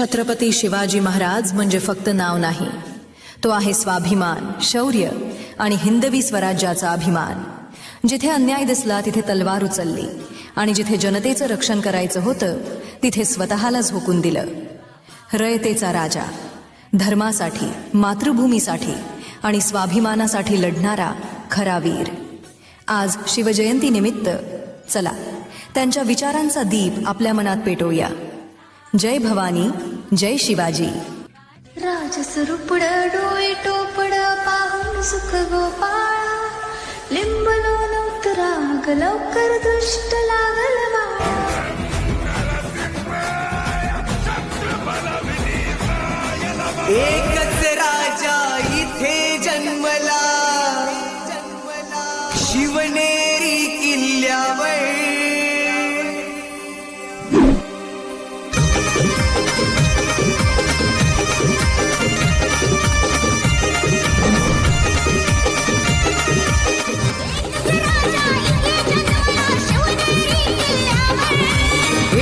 छत्रपती शिवाजी महाराज म्हणजे फक्त नाव नाही, तो आहे स्वाभिमान, शौर्य आणि हिंदवी स्वराज्याचा अभिमान. जिथे अन्याय दिसला तिथे तलवार उचलली आणि जिथे जनतेचं रक्षण करायचं होतं तिथे स्वतःला झोकून दिलं. रयतेचा राजा, धर्मासाठी, मातृभूमीसाठी आणि स्वाभिमानासाठी लढणारा खरा वीर. आज शिवजयंतीनिमित्त चला त्यांच्या विचारांचा दीप आपल्या मनात पेटवूया. जय भवानी, जय शिवाजी. राजसरूपड डोळे टोपड पाहून सुख गोपाळा, लिंबलो नवतराग लवकर दुष्ट लागल बाळा. एकच राजा इथे जन्मला, शिवनेरी किल्ल्यावर.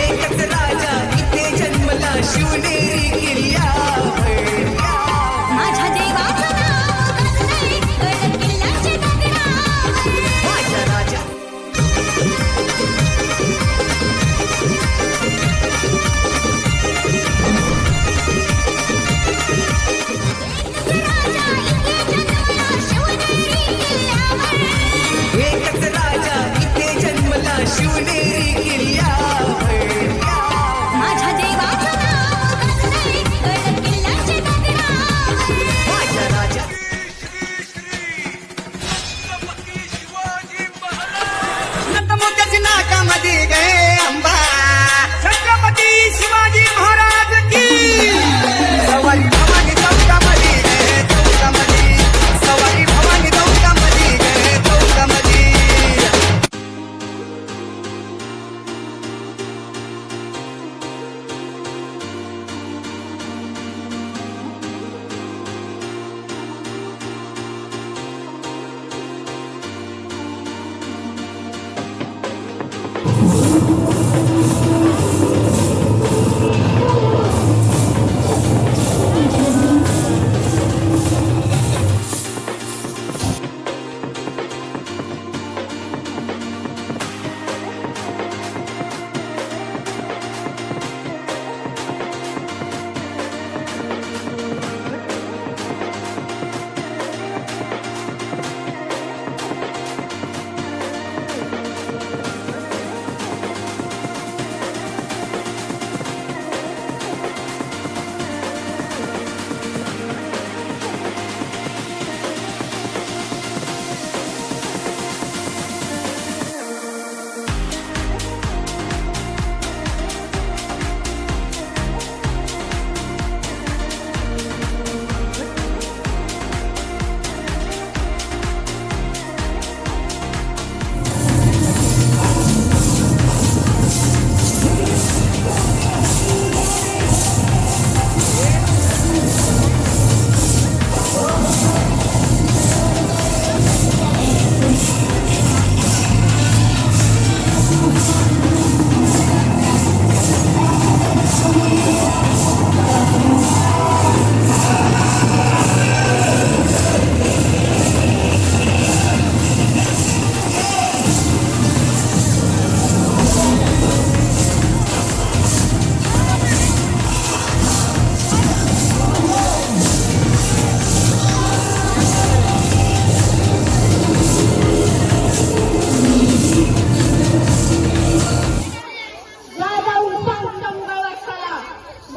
एकच राजा इथे जन्मला, शिवनेरी किल्ल्यावर. माझ्या देवाचं नाव गाजलंय गड किल्ल्याचे गगनावर. माझा राजा एकच राजा इथे जन्मला, शिवनेरी किल्ल्यावर. माझ्या देवाचं नाव गाजलंय गड किल्ल्याचे गगनावर. माझा राजा नतमोक्याची नाकामध्ये गे अंबा, छत्रपती शिवाजी महाराज की. सवारी भवानी चौकामध्ये गे चौकामध्ये, सवारी भवानी चौकामध्ये गे चौकामध्ये.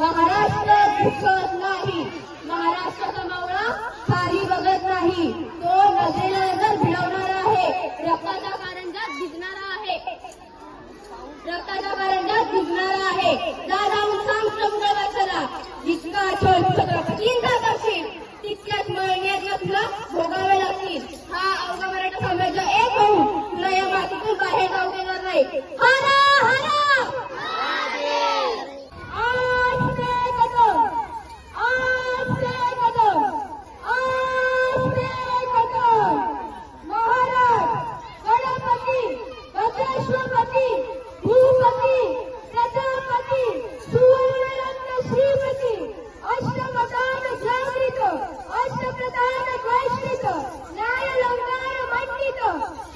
महाराष्ट्र झुकत नाही, महाराष्ट्राचा मावळा खाली बघत नाही. तो नजरेला नजर भिडवणारा आहे, रक्ताच्या कारंजात भिजणारा आहे, रक्ताच्या कारंजात भिजणारा आहे. जा जाऊन सांग चंद्रवंशाला, जितका छळ छत्रपतींचा करशील तितक्याच मळण्यात तुला भोगावे लागतील. हा अवघा मराठा साम्राज्य एक होऊन तुला या मातीतून बाहेर जाऊ देणार नाही. हारा हारा भूपती, प्रजापती, नको